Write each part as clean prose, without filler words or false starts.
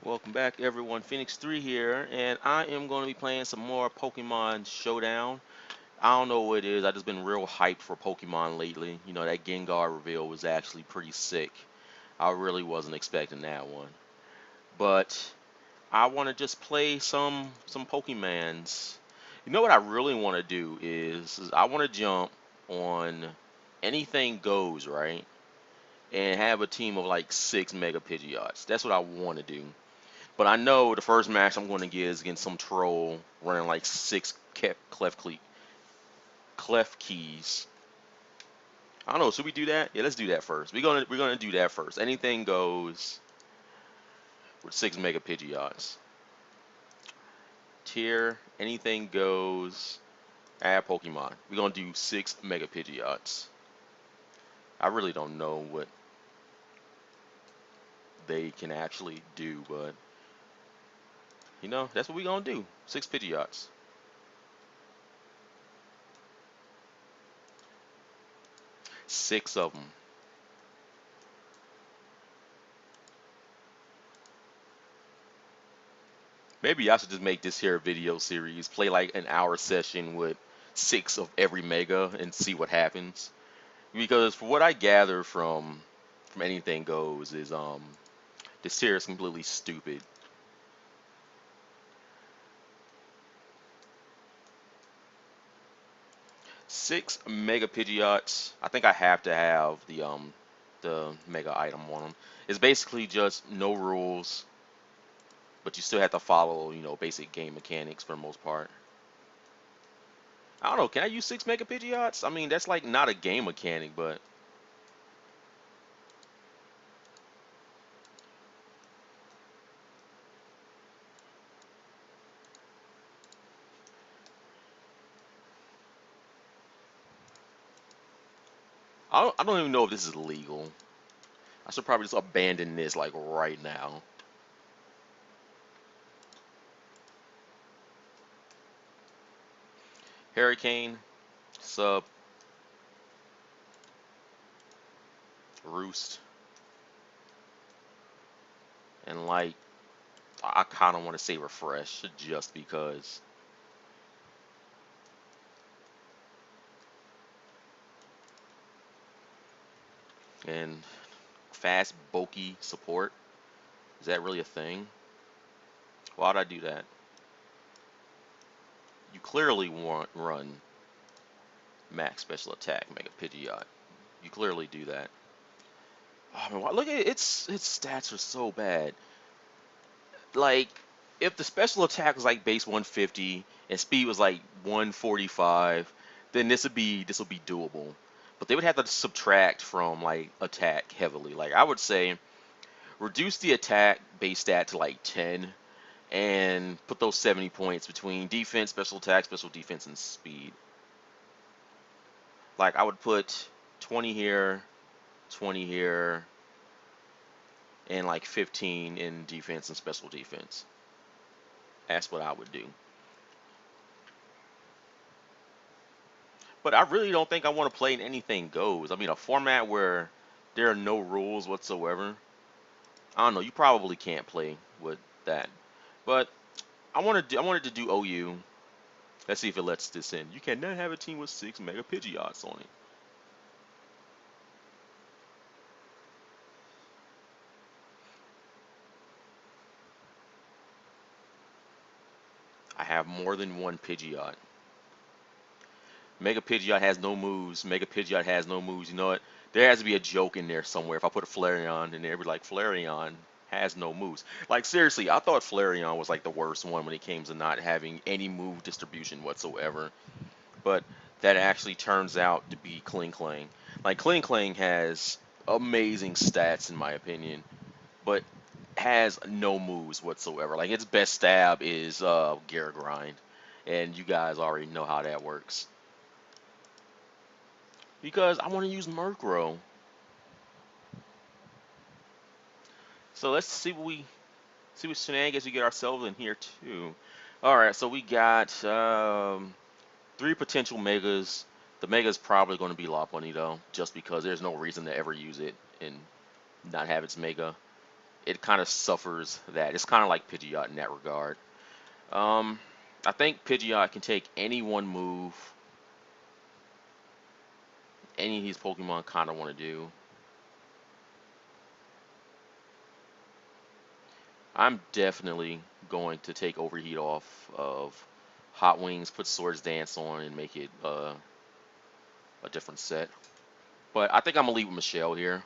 Welcome back, everyone. Phoenix 3 here, and I am going to be playing some more Pokemon Showdown. I don't know what it is. I just been real hyped for Pokemon lately. You know, that Gengar reveal was actually pretty sick. I really wasn't expecting that one. But I want to just play some Pokemons. You know what I really want to do is I want to jump on anything goes, right? And have a team of like 6 Mega Pidgeots. That's what I want to do. But I know the first match I'm going to get is against some troll running like six clef keys. I don't know. Should we do that? Yeah, let's do that first. We're gonna do that first. Anything goes with 6 Mega Pidgeots. Tier anything goes. Add Pokemon. We're gonna do 6 Mega Pidgeots. I really don't know what they can actually do, but that's what we're gonna do. 6 Pidgeots. 6 of them. Maybe I should just make this here a video series, play like an hour session with 6 of every Mega and see what happens. Because for what I gather from anything goes is this tier is completely stupid. 6 Mega Pidgeots. I think I have to have the Mega item on them. It's basically just no rules, but you still have to follow basic game mechanics for the most part. I don't know. Can I use 6 Mega Pidgeots? I mean, that's like not a game mechanic, but I don't even know if this is legal. I should probably just abandon this like right now. Hurricane, sub, roost, and like I kind of want to say refresh just because. And fast, bulky support. Is that really a thing? Why'd I do that? You clearly want run max special attack, Mega Pidgeot. You clearly do that. Oh man, look at it. Its stats are so bad. Like, if the special attack was like base 150 and speed was like 145, then this would be doable. But they would have to subtract from like attack heavily. Like I would say, reduce the attack base stat to like 10, and put those 70 points between defense, special attack, special defense, and speed. Like I would put 20 here, 20 here, and like 15 in defense and special defense. That's what I would do. But I really don't think I want to play in anything goes. I mean, a format where there are no rules whatsoever. I don't know. You probably can't play with that. But I wanted to do OU. Let's see if it lets this in. You cannot have a team with 6 Mega Pidgeots on it. I have more than one Pidgeot. Mega Pidgeot has no moves. Mega Pidgeot has no moves. You know what? There has to be a joke in there somewhere. If I put a Flareon in there, it'd be like Flareon has no moves. Like seriously, I thought Flareon was like the worst one when it came to not having any move distribution whatsoever. But that actually turns out to be Kling Kling. Like Kling Kling has amazing stats in my opinion, but has no moves whatsoever. Like its best stab is Gear Grind, and you guys already know how that works. Because I want to use Murkrow. So let's see what shenanigans we get ourselves in here too. All right, so we got 3 potential Megas. The Mega is probably going to be Lopunny though, just because there's no reason to ever use it and not have its Mega. it kind of suffers that. It's kind of like Pidgeot in that regard. Um, I think Pidgeot can take any one move any of these Pokemon kind of want to do. I'm definitely going to take Overheat off of Hot Wings, put Swords Dance on, and make it a different set. But I think I'm gonna leave with Michelle here,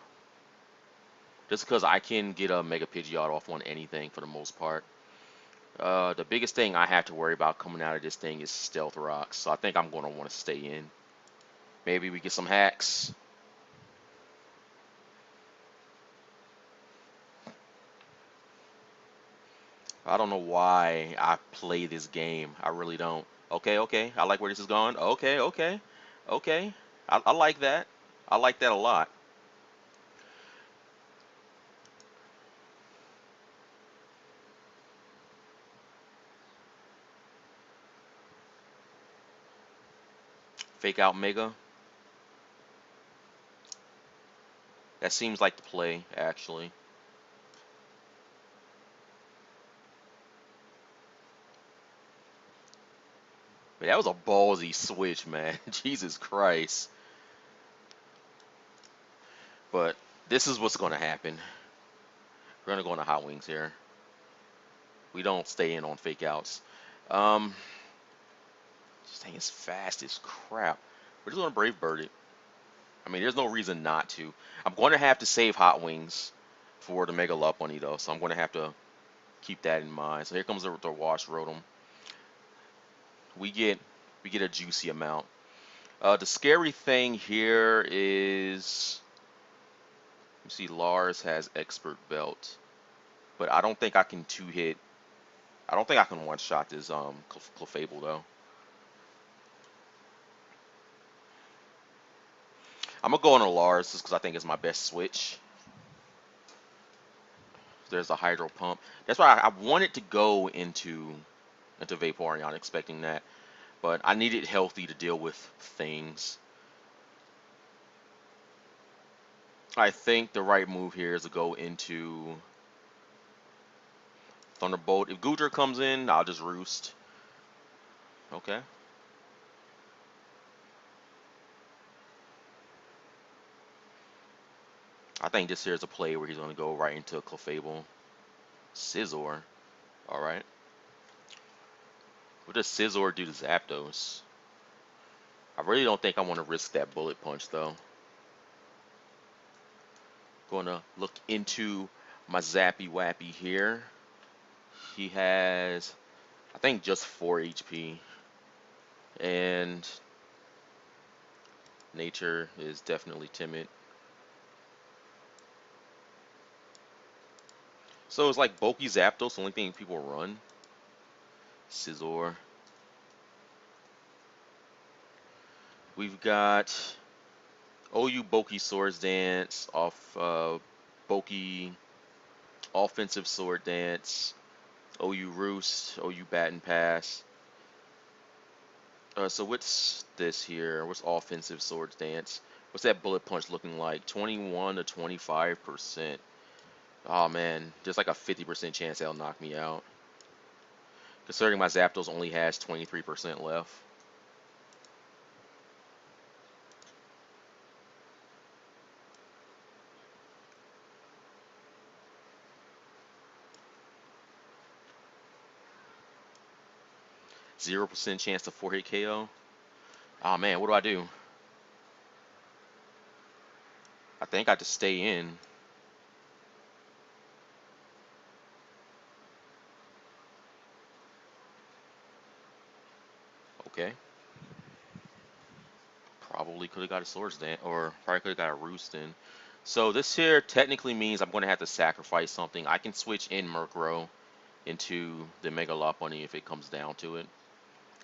just because I can get a Mega Pidgeot off on anything for the most part. The biggest thing I have to worry about coming out of this thing is Stealth Rocks, so I think I'm gonna want to stay in. Maybe we get some hacks. I don't know why I play this game. I really don't. Okay, okay. I like where this is going. Okay, okay, okay. I like that. I like that a lot. Fake out Mega. That seems like the play, actually. But that was a ballsy switch, man. Jesus Christ. But this is what's going to happen. We're going to go into Hot Wings here. We don't stay in on fake outs. Um, this thing is fast as crap. We're just going to Brave Bird it. I mean, there's no reason not to. I'm going to have to save Hot Wings for the Mega Lopunny, though, so I'm going to have to keep that in mind. So here comes the Wash Rotom. We get we get a juicy amount. The scary thing here is, you see, Lars has Expert Belt, but I don't think I can two hit. I don't think I can one shot this Clefable though. I'm gonna go on a Lars just because I think it's my best switch. There's a Hydro Pump. That's why I wanted to go into Vaporeon, expecting that, but I needed healthy to deal with things. I think the right move here is to go into Thunderbolt. If Goodra comes in, I'll just roost. Okay. I think this here is a play where he's going to go right into a Clefable. Scizor. Alright. What does Scizor do to Zapdos? I really don't think I want to risk that Bullet Punch, though. Going to look into my Zappy Wappy here. He has, I think, just 4 HP. And Nature is definitely timid. So it's like Bulky Zapdos, the only thing people run. Scizor. We've got OU Bulky Swords Dance off Bulky Offensive Sword Dance. OU Roost, OU Baton Pass. So what's this here? What's Offensive Swords Dance? What's that Bullet Punch looking like? 21 to 25%. Oh man, just like a 50% chance that'll knock me out. Considering my Zapdos only has 23% left. Zero percent chance to 4-hit KO. Oh man, what do I do? I think I just stay in. Okay. Probably could have got a Swords Dance, or probably could have got a Roost in. So this here technically means I'm going to have to sacrifice something. I can switch in Murkrow into the Mega Lopunny if it comes down to it.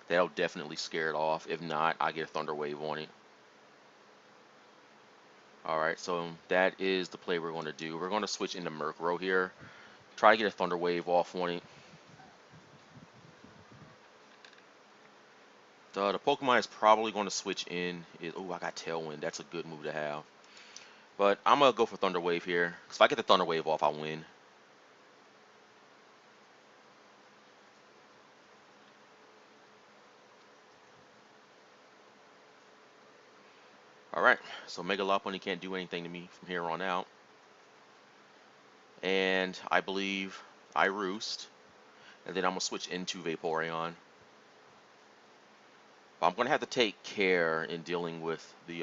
That'll definitely scare it off. If not, I get a Thunder Wave on it. Alright, so that is the play we're going to do. We're going to switch into Murkrow here. Try to get a Thunder Wave off on it. The Pokemon is probably going to switch in. Oh, I got Tailwind. That's a good move to have. But I'm going to go for Thunder Wave here. Because if I get the Thunder Wave off, I win. Alright, so Mega Lopunny can't do anything to me from here on out. And I believe I Roost. And then I'm going to switch into Vaporeon. But I'm going to have to take care in dealing with the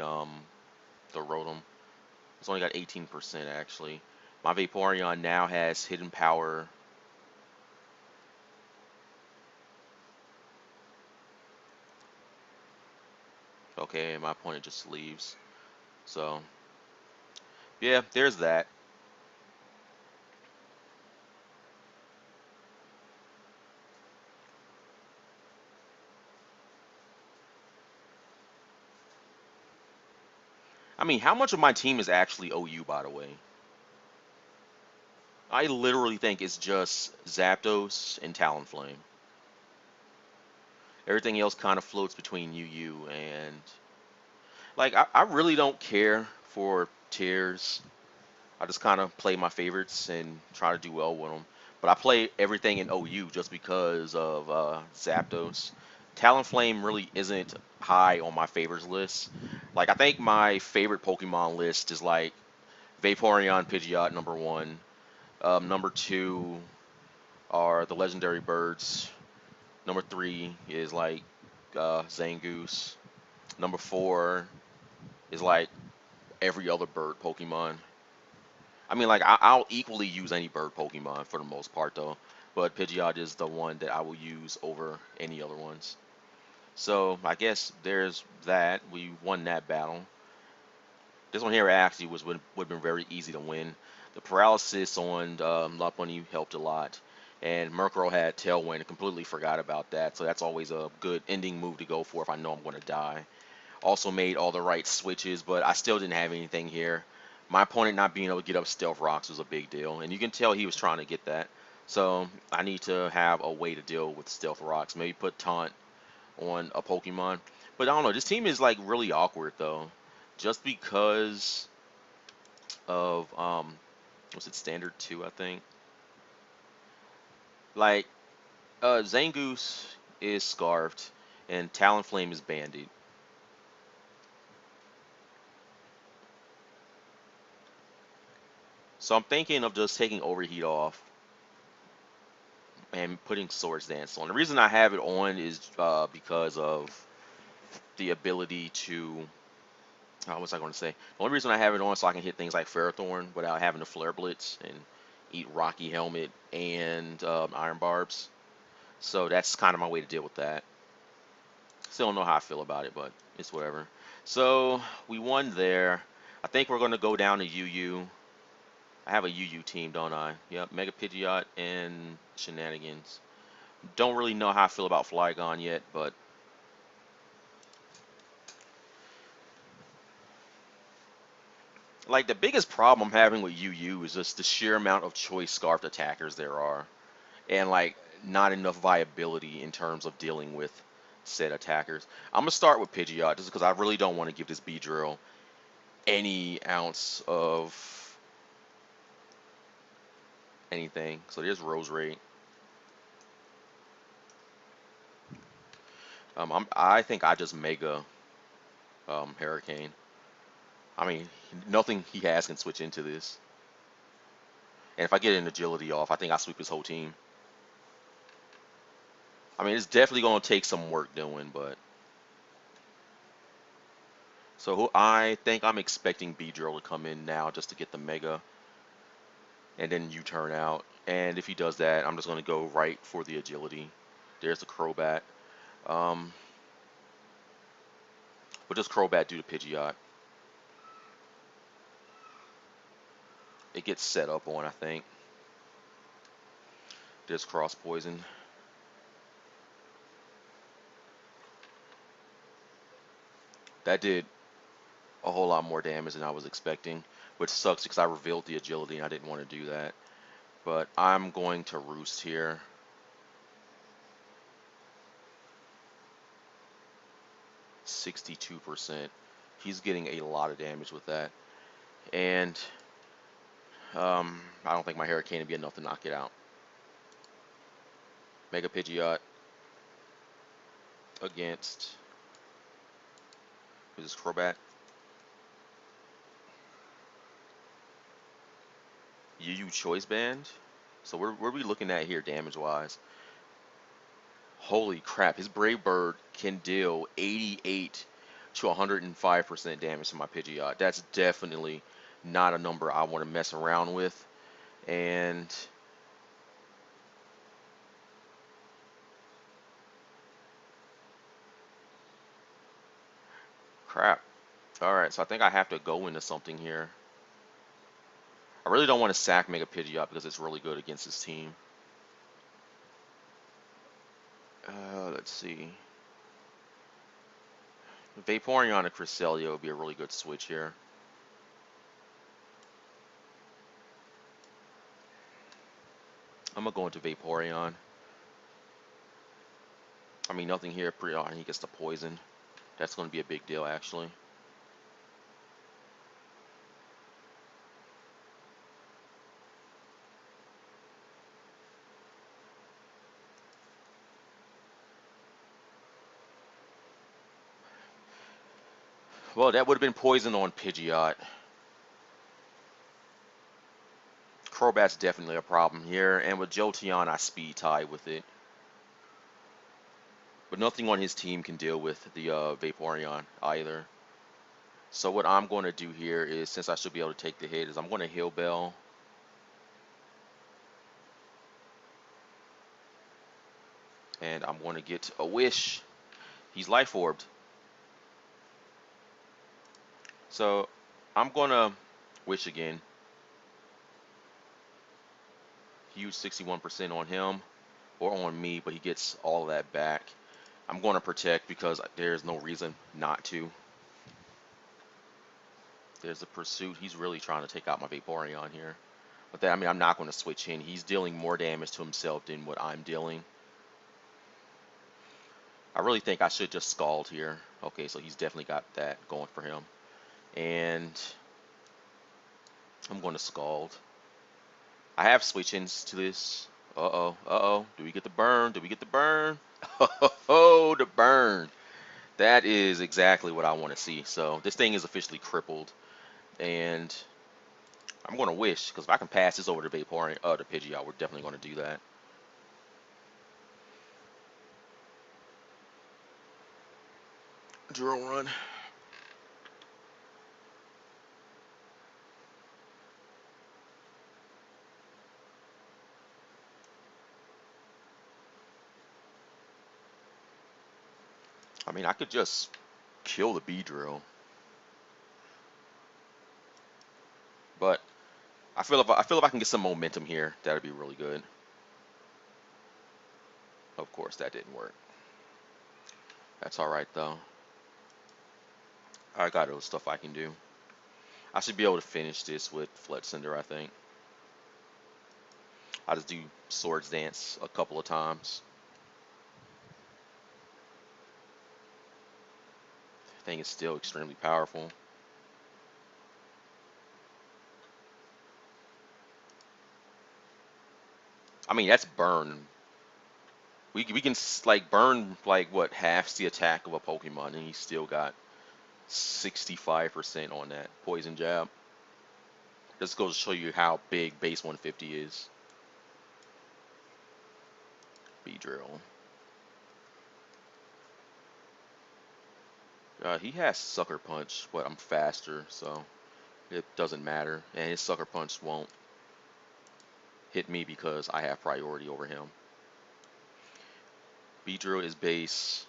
Rotom. It's only got 18% actually. My Vaporeon now has Hidden Power. Okay, my opponent just leaves. So, yeah, there's that. I mean, how much of my team is actually OU, by the way? I literally think it's just Zapdos and Talonflame. Everything else kind of floats between UU and... Like, I really don't care for tiers. I just kind of play my favorites and try to do well with them. But I play everything in OU just because of Zapdos. Talonflame really isn't high on my favorites list. Like, I think my favorite Pokemon list is like Vaporeon, Pidgeot, number one. Number two are the legendary birds. Number three is like Zangoose. Number four is like every other bird Pokemon. I mean, like, I'll equally use any bird Pokemon for the most part, though. But Pidgeot is the one that I will use over any other ones. So I guess there's that. We won that battle. This one here actually would have been very easy to win. The paralysis on Lopunny helped a lot. And Murkrow had Tailwind. I completely forgot about that. So that's always a good ending move to go for if I know I'm going to die. Also made all the right switches, but I still didn't have anything here. My opponent not being able to get up Stealth Rocks was a big deal, and you can tell he was trying to get that. So I need to have a way to deal with Stealth Rocks. Maybe put Taunt on a Pokemon. But I don't know, this team is like really awkward though. Just because of was it standard 2, I think? Like Zangoose is Scarfed and Talonflame is Bandied. So I'm thinking of just taking Overheat off and putting Swords Dance on. The reason I have it on is because of the ability to. What was I going to say? The only reason I have it on is so I can hit things like Ferrothorn without having to Flare Blitz and eat Rocky Helmet and Iron Barbs. So that's kind of my way to deal with that. Still don't know how I feel about it, but it's whatever. So we won there. I think we're going to go down to UU. I have a UU team, don't I? Yep, Mega Pidgeot and Shenanigans. Don't really know how I feel about Flygon yet, but like the biggest problem I'm having with UU is just the sheer amount of choice scarfed attackers there are, and like not enough viability in terms of dealing with said attackers. I'm gonna start with Pidgeot just because I really don't want to give this Beedrill any ounce of anything. So there's Rose Rate. I think I just Mega Hurricane. I mean, nothing he has can switch into this. And if I get an agility off, I think I sweep his whole team. I mean, it's definitely going to take some work doing, but... So I think I'm expecting Beedrill to come in now just to get the Mega. And then U-turn out. And if he does that, I'm just going to go right for the agility. There's the Crobat. What does Crobat do to Pidgeot? It gets set up on, I think. There's Cross Poison. That did a whole lot more damage than I was expecting, which sucks because I revealed the agility and I didn't want to do that. But I'm going to Roost here. 62%. He's getting a lot of damage with that. And I don't think my Hurricane would be enough to knock it out. Mega Pidgeot against... Who's this, Crobat? UU Choice Band. So what are we looking at here damage-wise? Holy crap, his Brave Bird can deal 88 to 105% damage to my Pidgeot. That's definitely not a number I want to mess around with. And crap. Alright, so I think I have to go into something here. I really don't want to sack Mega Pidgeot because it's really good against his team. Let's see. Vaporeon and Cresselia would be a really good switch here. I'm going to go into Vaporeon. I mean, nothing here. He gets the poison. That's going to be a big deal, actually. Well, that would have been poison on Pidgeot. Crobat's definitely a problem here, and with Jolteon, I speed tie with it. But nothing on his team can deal with the Vaporeon either. So what I'm going to do here is, since I should be able to take the hit, is I'm going to Heal Bell. And I'm going to get a Wish. He's Life Orbed. So I'm going to Wish again. Huge 61% on him, or on me, but he gets all of that back. I'm going to Protect because there's no reason not to. There's a Pursuit. He's really trying to take out my Vaporeon here. But that, I mean, I'm not going to switch in. He's dealing more damage to himself than what I'm dealing. I really think I should just Scald here. Okay, so he's definitely got that going for him. And I'm going to Scald. I have switch-ins to this. Uh-oh, uh-oh. Do we get the burn? Do we get the burn? Oh, the burn. That is exactly what I want to see. So this thing is officially crippled. And I'm going to Wish, because if I can pass this over to Vaporeon, to Pidgeot, we're definitely going to do that. Drill Run. I mean, I could just kill the Beedrill. But I feel if I can get some momentum here, that'd be really good. Of course, that didn't work. That's all right though. I got other stuff I can do. I should be able to finish this with Flood Cinder, I think. I just do Swords Dance a couple of times. I think it's still extremely powerful. I mean, that's burn. We can like burn like what half the attack of a Pokemon, and he still got 65% on that poison jab. This goes to show you how big base 150 is. Beedrill. He has Sucker Punch, but I'm faster, so it doesn't matter. And his Sucker Punch won't hit me because I have priority over him. Beedrill is base.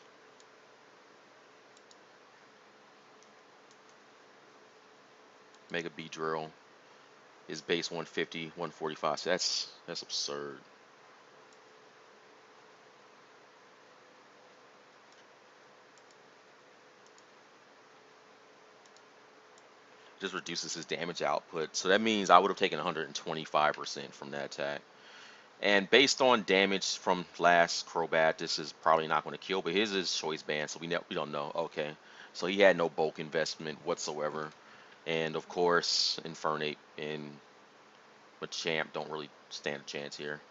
Mega Beedrill is base 150, 145. So that's absurd. Just reduces his damage output. So that means I would have taken 125% from that attack. And based on damage from last Crobat, this is probably not going to kill, but his is Choice Band, so we don't know. Okay, so he had no bulk investment whatsoever. And of course, Infernape and Machamp don't really stand a chance here.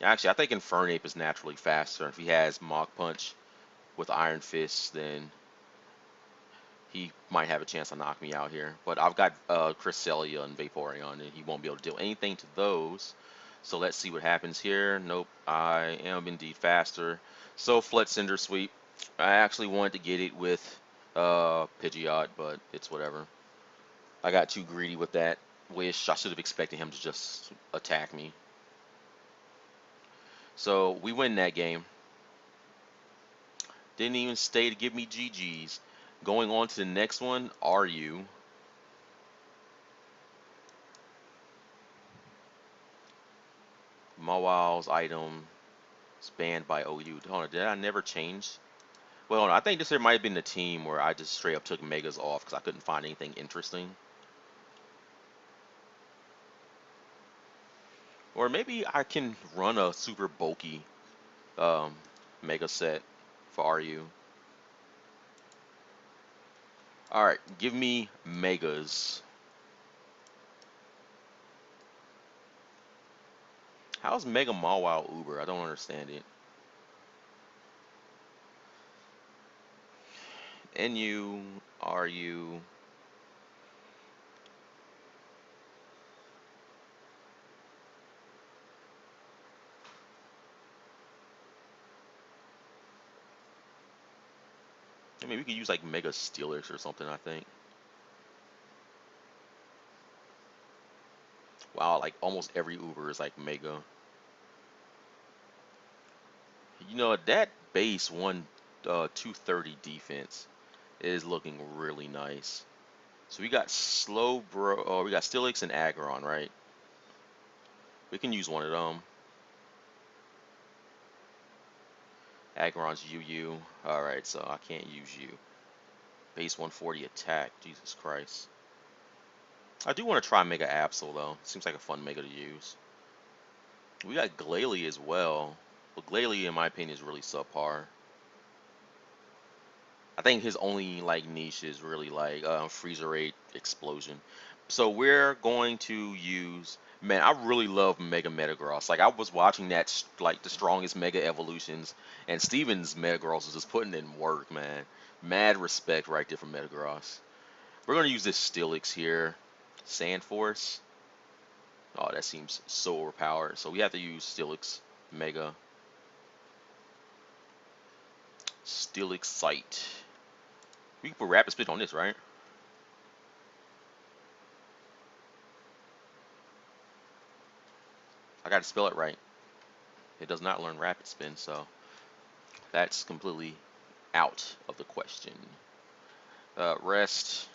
Actually, I think Infernape is naturally faster. If he has Mach Punch with Iron Fist, then he might have a chance to knock me out here. But I've got Cresselia and Vaporeon, and he won't be able to deal anything to those. So let's see what happens here. Nope, I am indeed faster. So Flood Cinder Sweep. I actually wanted to get it with Pidgeot, but it's whatever. I got too greedy with that wish. I should have expected him to just attack me. So we win that game. Didn't even stay to give me GG's. Going on to the next one, are you? Mawil's item is banned by OU. Hold on, did I never change? Well, I think this here might have been the team where I just straight up took Megas off because I couldn't find anything interesting. Or maybe I can run a super bulky um, Mega set for RU. Alright, give me Megas. How's Mega Mawile Uber? I don't understand it. NU, RU. I mean, we could use like Mega Steelix or something, I think. Wow, like almost every Uber is like Mega. You know, that base 230 defense is looking really nice. So we got we got Steelix and Aggron, right? We can use one of them. Aggron's UU. Alright, so I can't use you. Base 140 attack. Jesus Christ. I do want to try Mega Absol, though. Seems like a fun Mega to use. We got Glalie as well. But Glalie, in my opinion, is really subpar. I think his only like niche is really like freezer rate explosion. So we're going to use. Man, I really love Mega Metagross. Like I was watching that like the strongest Mega evolutions, and Steven's Metagross is just putting in work, man. Mad respect right there for Metagross. We're gonna use this Steelix here, Sand Force. Oh, that seems so overpowered. So we have to use Steelix Mega Steelix Sight. We can put Rapid Spin on this, right? I gotta spell it right. It does not learn Rapid Spin, so that's completely out of the question. Rest.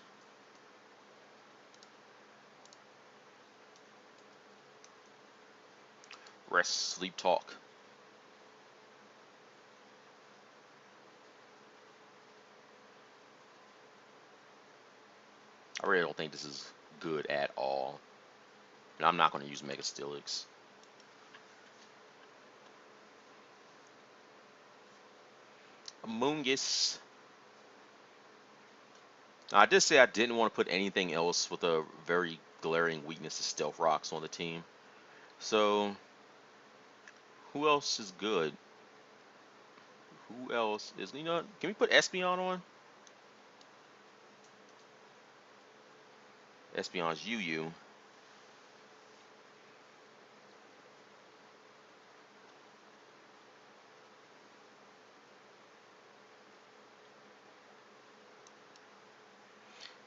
Rest, sleep, talk. I really don't think this is good at all. And I'm not going to use Mega Steelix. Amoonguss. Now, I did say I didn't want to put anything else with a very glaring weakness to Stealth Rocks on the team. So, who else is good? Who else is, you know, can we put Espeon on? Espeon's UU.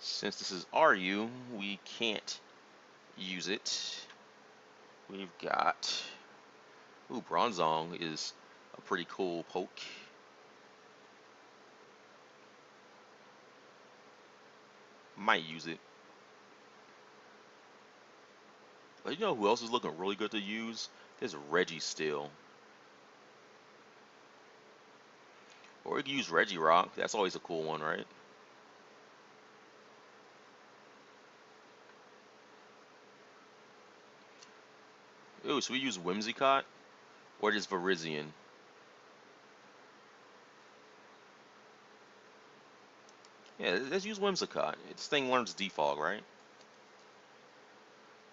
Since this is RU, we can't use it. We've got... Ooh, Bronzong is a pretty cool poke. Might use it. But you know who else is looking really good to use? There's Reggie still. Or we could use Regirock. That's always a cool one, right? Ooh, so we use Whimsicott? Or just Virizion? Yeah, let's use Whimsicott. This thing learns Defog, right?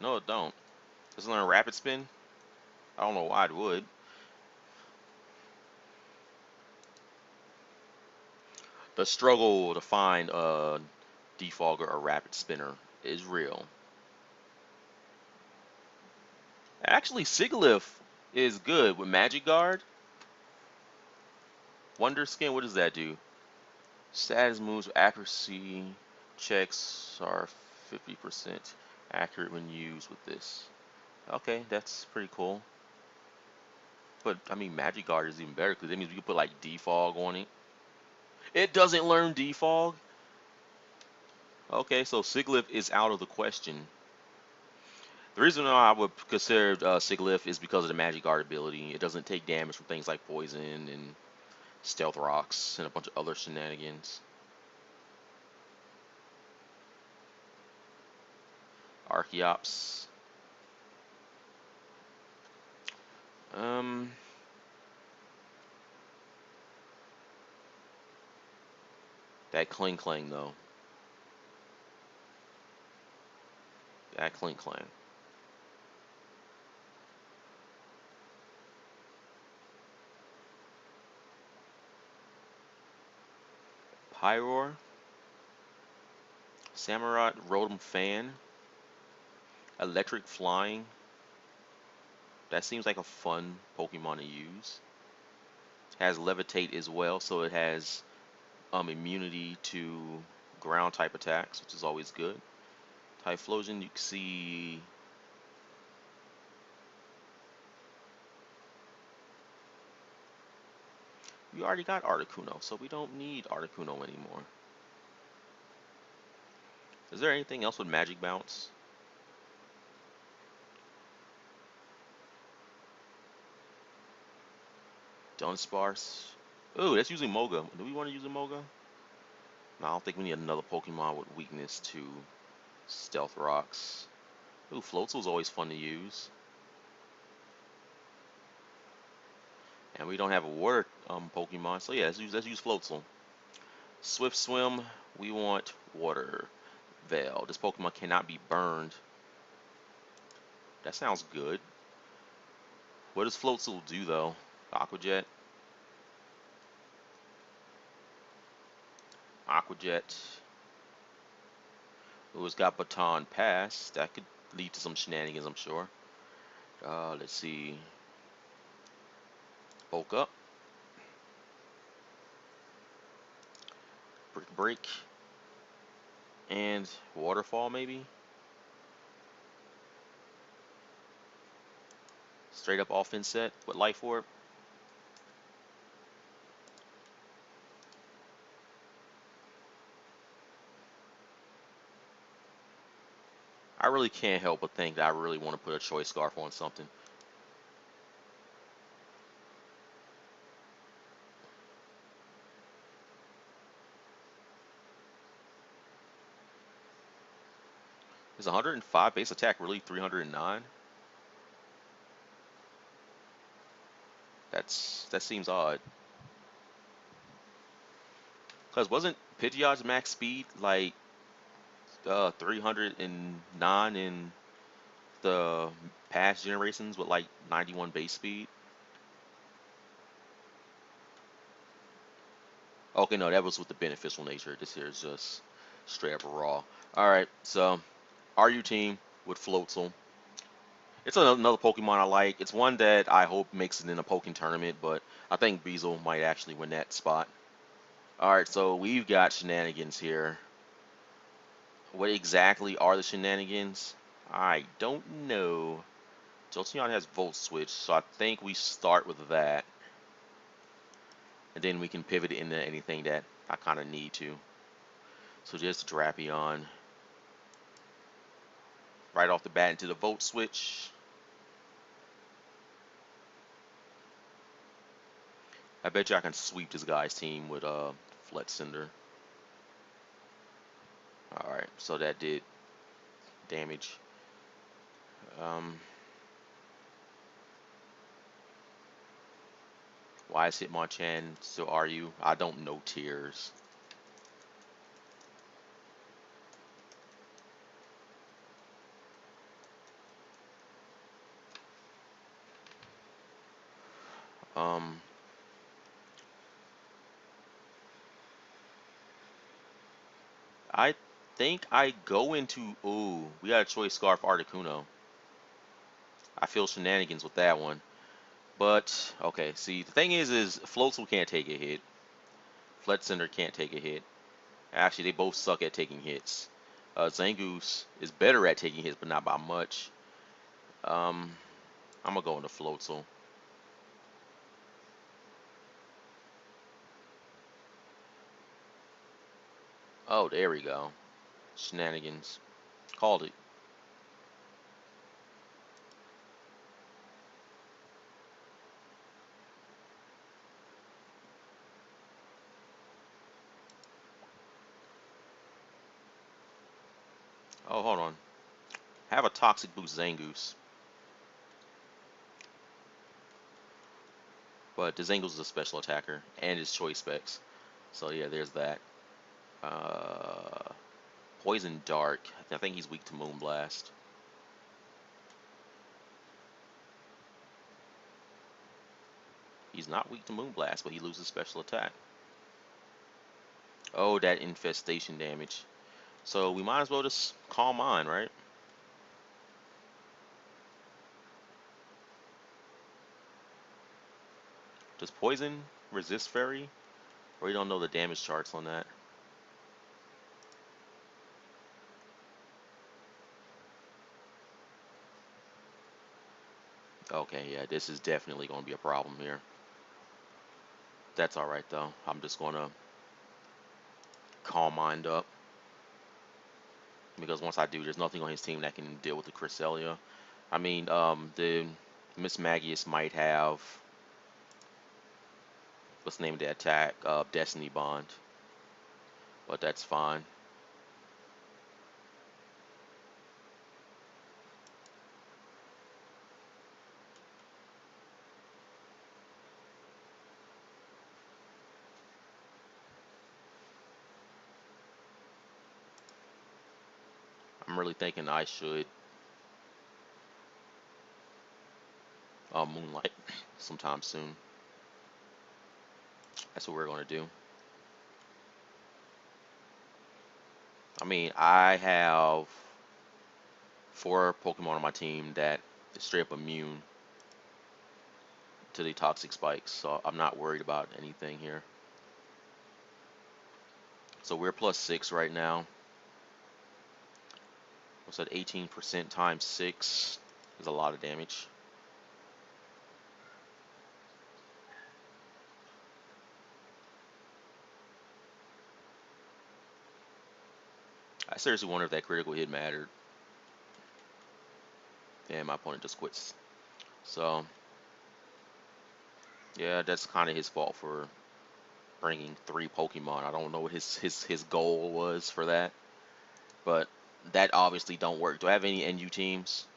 No, it don't. Does it learn Rapid Spin? I don't know why it would. The struggle to find a defogger or rapid spinner is real. Actually, Sigilyph is good with Magic Guard. Wonder Skin, what does that do? Status moves with accuracy checks are 50% accurate when used with this. Okay, that's pretty cool. But I mean, Magic Guard is even better because that means we can put like defog on it. It doesn't learn defog. Okay, so Sigilyph is out of the question. The reason why I would consider Sigilyph is because of the Magic Guard ability. It doesn't take damage from things like poison and stealth rocks and a bunch of other shenanigans. Archeops. Um, that Cling Clang though. That Cling Clang. Pyroar. Samurott Rotom Fan. Electric Flying. That seems like a fun Pokemon to use. Has Levitate as well, so it has immunity to ground type attacks, which is always good. Typhlosion, you can see. We already got Articuno, so we don't need Articuno anymore. Is there anything else with Magic Bounce? Dunsparce. Ooh, that's using Moga. Do we want to use a Moga? No, I don't think we need another Pokemon with weakness to Stealth Rocks. Ooh, Floatzel's always fun to use. And we don't have a water Pokemon, so yeah, let's use Floatzel. Swift Swim, we want Water Veil. This Pokemon cannot be burned. That sounds good. What does Floatzel do though? Aqua Jet. Aqua Jet. Ooh, it's got Baton Pass. That could lead to some shenanigans, I'm sure. Let's see. Bulk up. Brick Break. And Waterfall, maybe? Straight up offense set with Life Orb. I really can't help but think that I really want to put a Choice Scarf on something. Is 105 base attack really 309? That seems odd. Cause wasn't Pidgeot's max speed like 309 in the past generations with like 91 base speed? Okay, no, that was with the beneficial nature. This here is just straight up raw. All right, so RU team with Floatzel. It's another Pokemon I like. It's one that I hope makes it in a Pokken tournament, but I think Beazle might actually win that spot. All right, so we've got shenanigans here. What exactly are the shenanigans? I don't know. Jolteon has Volt Switch, so I think we start with that. And then we can pivot into anything that I kind of need to. So just Drapion. Right off the bat into the Volt Switch. I bet you I can sweep this guy's team with Flet Cinder. Alright, so that did damage. Why is Hitmonchan still RU? I don't know Tears. Um, I think I go into. Ooh, we got a choice scarf Articuno. I feel shenanigans with that one. But okay, see the thing is Floatzel can't take a hit. Fletcenter can't take a hit. Actually, they both suck at taking hits. Zangoose is better at taking hits, but not by much. Um, I'm gonna go into Floatzel. Oh, there we go. Shenanigans. Called it. Oh, hold on. Have a Toxic Boost Zangoose. But the Zangoose is a special attacker and his choice specs. So yeah, there's that. Uh, Poison Dark. I think he's weak to Moonblast. He's not weak to Moonblast, but he loses special attack. Oh, that infestation damage. So we might as well just Calm Mind, right? Does Poison resist Fairy? Or you don't know the damage charts on that? Okay, yeah, this is definitely going to be a problem here. That's alright though. I'm just going to Calm Mind up. Because once I do, there's nothing on his team that can deal with the Cresselia. I mean, the Miss Magius might have, what's the name of the attack? Destiny Bond. But that's fine. I'm really thinking I should Moonlight sometime soon. That's what we're going to do. I mean, I have 4 Pokemon on my team that is straight up immune to the toxic spikes, so I'm not worried about anything here. So we're +6 right now. What's that? 18% times 6 is a lot of damage. I seriously wonder if that critical hit mattered. And my opponent just quits. So yeah, that's kind of his fault for bringing 3 Pokemon. I don't know what his goal was for that, but that obviously don't work. Do I have any NU teams?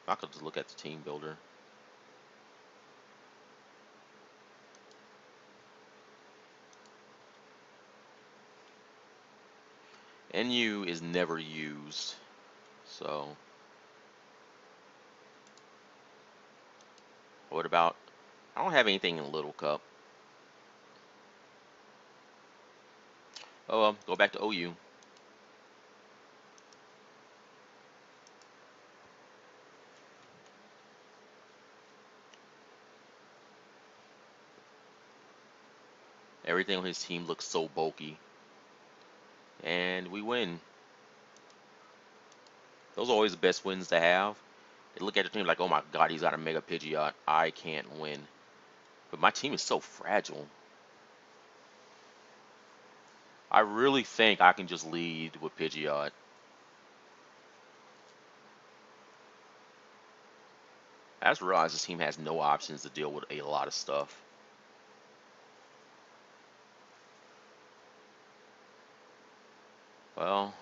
I could just look at the team builder. NU is never used, so what about? I don't have anything in Little Cup. Oh well, go back to OU. Everything on his team looks so bulky, and we win. Those are always the best wins to have. They look at the team like, oh my god, he's got a Mega Pidgeot. I can't win. But my team is so fragile. I really think I can just lead with Pidgeot. I just realized this team has no options to deal with a lot of stuff. Well,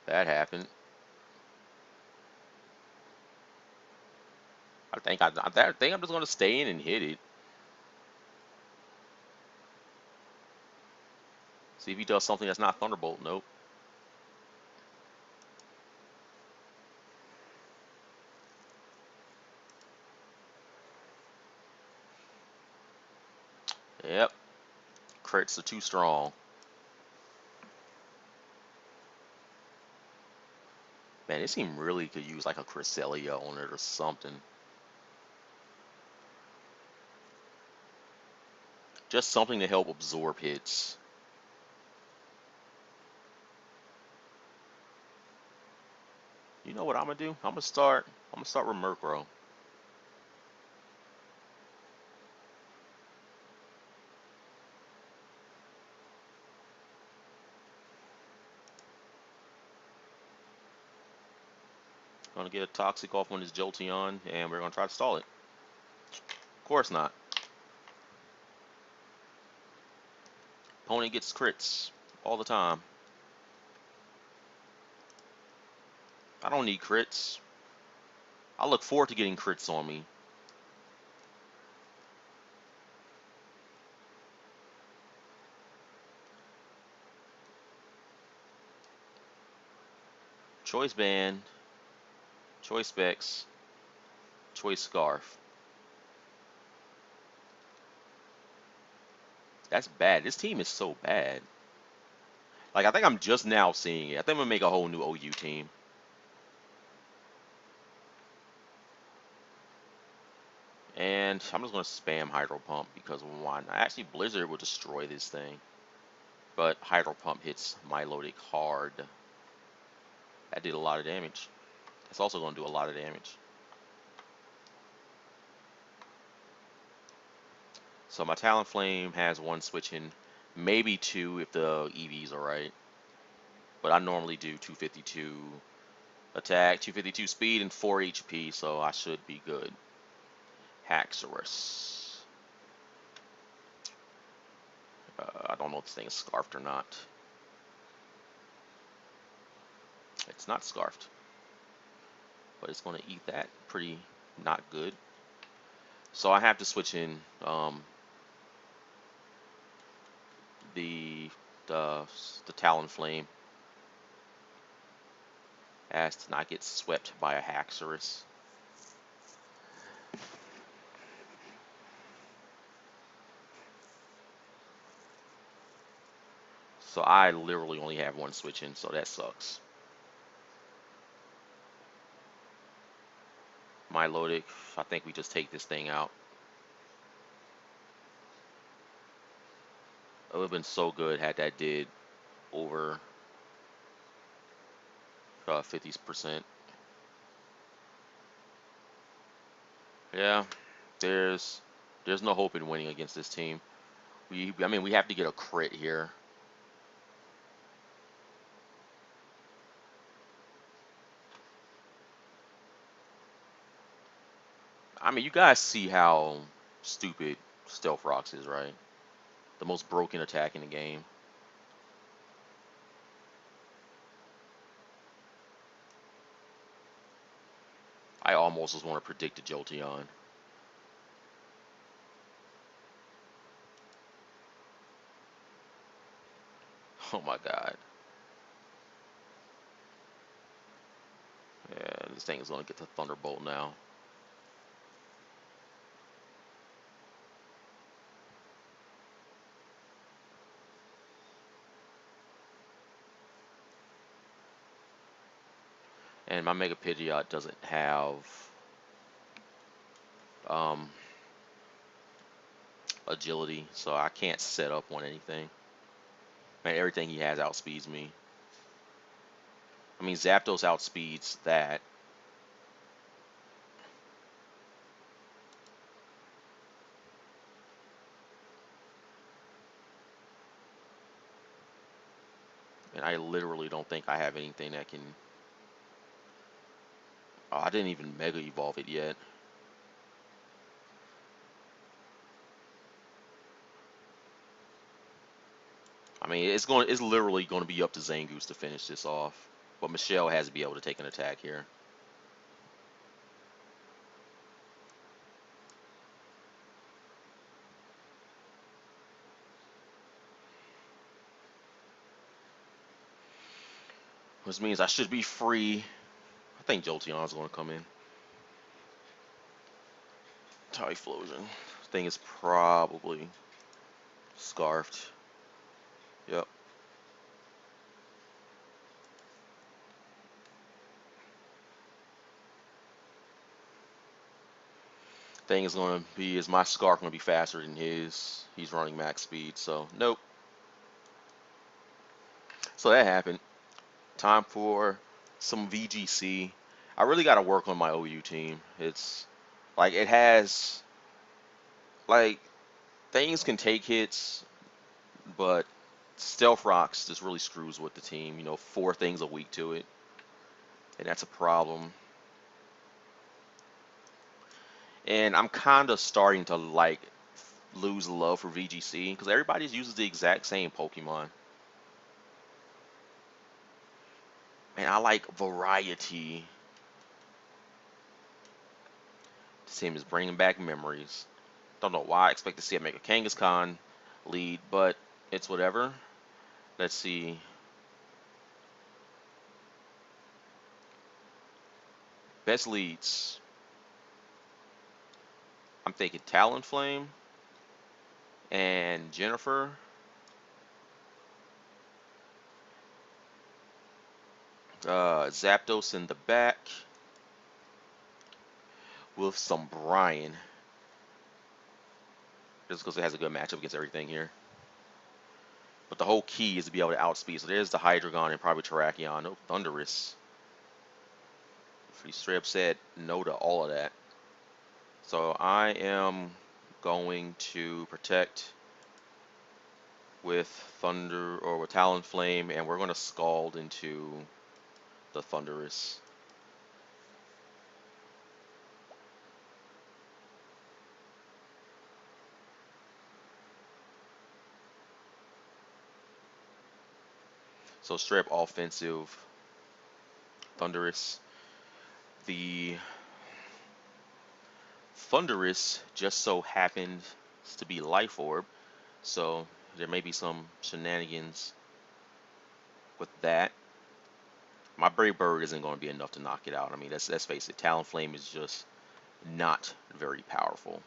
that happened. I think I'm just gonna stay in and hit it. See if he does something that's not Thunderbolt. Nope. crits are too strong. Man, this team really could use like a Cresselia on it or something. Just something to help absorb hits. You know what I'm gonna do? I'm gonna start with Murkrow. Gonna get a Toxic off on his Jolteon, and we're gonna try to stall it. Of course not. Opponent gets crits all the time. I don't need crits. I look forward to getting crits on me. Choice Band, Choice Specs, Choice Scarf. That's bad. This team is so bad. Like, I think I'm just now seeing it. I think I'm gonna make a whole new OU team. And I'm just gonna spam Hydro Pump because why not? Actually, Blizzard will destroy this thing. But Hydro Pump hits Milotic hard. That did a lot of damage. It's also gonna do a lot of damage. So my Talonflame has one switch in, maybe two if the EVs are right. But I normally do 252 attack, 252 speed, and 4 HP, so I should be good. Haxorus. I don't know if this thing is scarfed or not. It's not scarfed. But it's going to eat that. Pretty not good. So I have to switch in the Talonflame as to not get swept by a Haxorus. So I literally only have one switch in, so that sucks. Milotic, I think we just take this thing out. It would have been so good had that did over 50%. Yeah, there's no hope in winning against this team. I mean, we have to get a crit here. I mean, you guys see how stupid Stealth Rocks is, right? The most broken attack in the game. I almost just want to predict a Jolteon. Oh my god. Yeah, this thing is going to get the Thunderbolt now. And my Mega Pidgeot doesn't have um, agility, so I can't set up on anything. Man, everything he has outspeeds me. I mean, Zapdos outspeeds that. And I literally don't think I have anything that can... Oh, I didn't even Mega Evolve it yet. I mean, it's literally going to be up to Zangoose to finish this off. But Michelle has to be able to take an attack here. Which means I should be free. I think Jolteon's going to come in. Typhlosion. Thing is probably scarfed. Thing is going to be is my Scar going to be faster than his. He's running max speed, so nope. So that happened. Time for some VGC. I really got to work on my OU team. It's like it has like things can take hits, but Stealth Rocks just really screws with the team. You know, 4 things a week to it, and that's a problem. And I'm kind of starting to like lose love for VGC because everybody uses the exact same Pokemon. And I like variety. This team is bringing back memories. Don't know why I expect to see it make a Kangaskhan lead, but it's whatever. Let's see. Best leads. I'm thinking Talonflame and Jennifer. Zapdos in the back with some Brian. Just because it has a good matchup against everything here. But the whole key is to be able to outspeed. So there's the Hydreigon and probably Terrakion. No, Thunderous. He straight up said no to all of that. So I am going to protect with Thunder or with Talonflame, and we're going to Scald into the Thunderous. So straight up offensive Thunderous. The Thunderous just so happened to be Life Orb, so there may be some shenanigans with that. My Brave Bird isn't going to be enough to knock it out. I mean, let's face it, Talonflame is just not very powerful.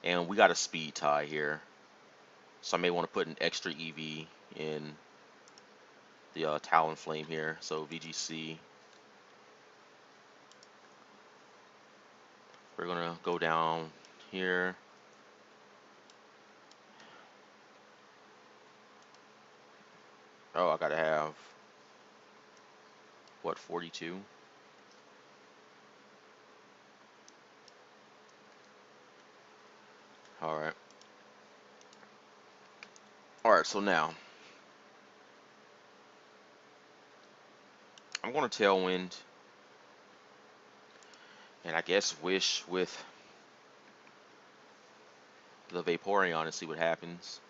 And we got a speed tie here, so I may want to put an extra EV in the Talonflame here. So VGC, we're gonna go down here. Oh, I gotta have what, 42? All right. All right. So now I'm gonna Tailwind, and I guess Wish with the Vaporeon and see what happens.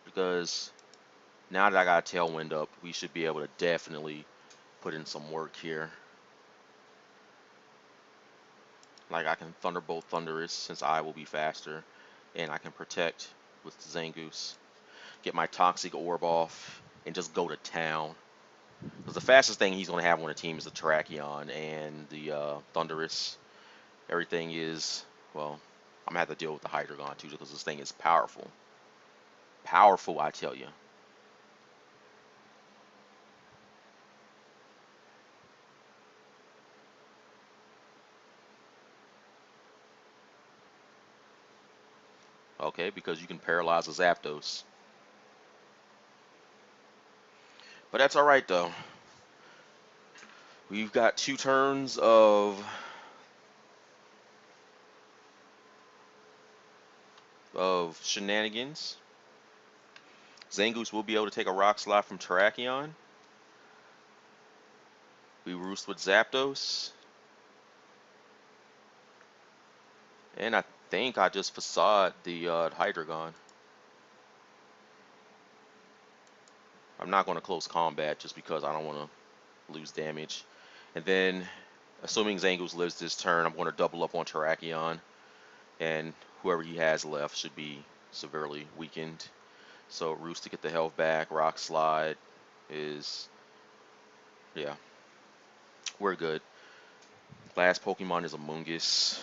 Because now that I got Tailwind up, we should be able to definitely put in some work here. Like I can Thunderbolt Thunderous since I will be faster, and I can protect with Zangoose. Get my Toxic Orb off and just go to town. Because the fastest thing he's going to have on the team is the Terrakion and the Thunderous. Everything is, well, I'm going to have to deal with the Hydreigon too because this thing is powerful. Powerful, I tell you. Okay, because you can paralyze a Zapdos. But that's alright though. We've got 2 turns of shenanigans. Zangoose will be able to take a Rock Slide from Terrakion. We roost with Zapdos. And I think I just Facade the Hydreigon. I'm not going to close combat just because I don't want to lose damage. And then, assuming Zangoose lives this turn, I'm going to double up on Terrakion. And whoever he has left should be severely weakened. So Roost to get the health back. Rock Slide is, yeah, we're good. Last Pokemon is Amoonguss.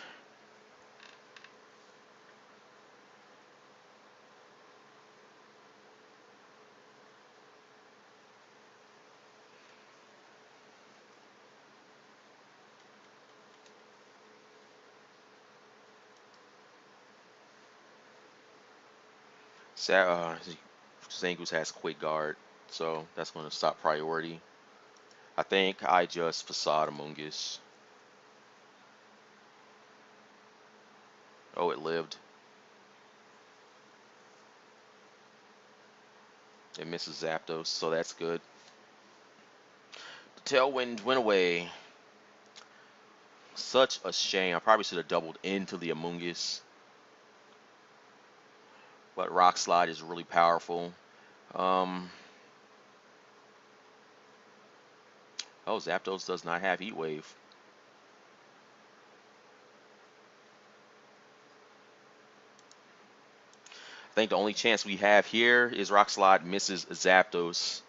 Zangoose has quick guard, so that's going to stop priority. I think I just facade Amoonguss. Oh, it lived. It misses Zapdos, so that's good. The Tailwind went away. Such a shame. I probably should have doubled into the Amoonguss. But Rock Slide is really powerful. Um, oh, Zapdos does not have Heat Wave. I think the only chance we have here is Rock Slide misses Zapdos.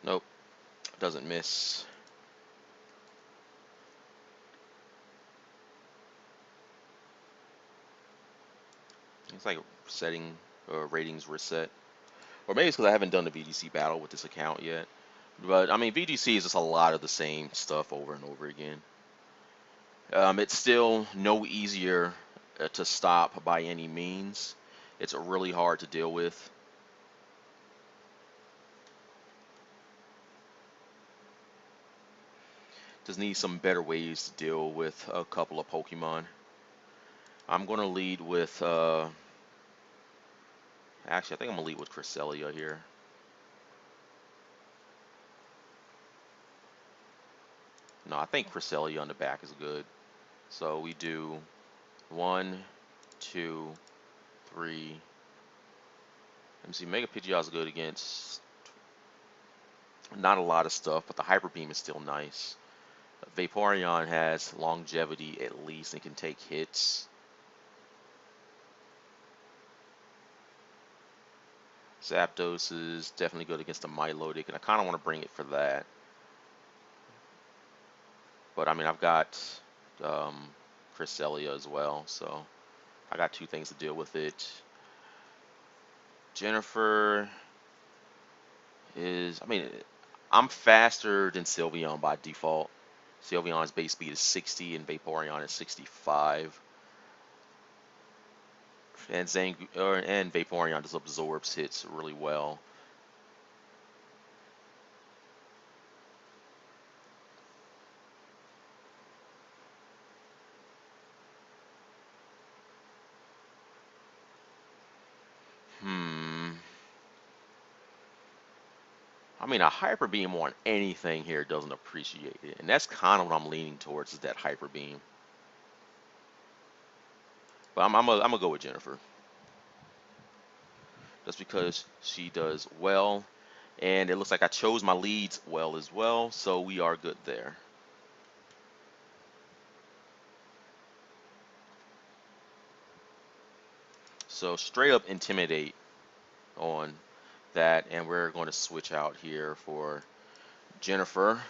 Nope, doesn't miss. It's like setting ratings reset. Or maybe it's because I haven't done the VGC battle with this account yet. But I mean, VGC is just a lot of the same stuff over and over again. It's still no easier to stop by any means. It's really hard to deal with. Just need some better ways to deal with a couple of Pokemon. I'm going to lead with, actually, I think I'm going to lead with Cresselia here. No, I think Cresselia on the back is good. So we do 1, 2, 3. Let me see, Mega Pidgeot's good against not a lot of stuff, but the Hyper Beam is still nice. Vaporeon has longevity at least and can take hits. Zapdos is definitely good against the Milotic, and I kind of want to bring it for that. But I mean, I've got Cresselia as well, so I got two things to deal with it. Jennifer is, I mean, I'm faster than Sylveon by default. Sylveon's base speed is 60 and Vaporeon is 65. And Vaporeon just absorbs hits really well. I mean, a Hyper Beam on anything here doesn't appreciate it. And that's kind of what I'm leaning towards, is that Hyper Beam. But I'm gonna go with Jennifer. Just because she does well. And it looks like I chose my leads well as well. So we are good there. So straight up Intimidate on that. And we're going to switch out here for Jennifer.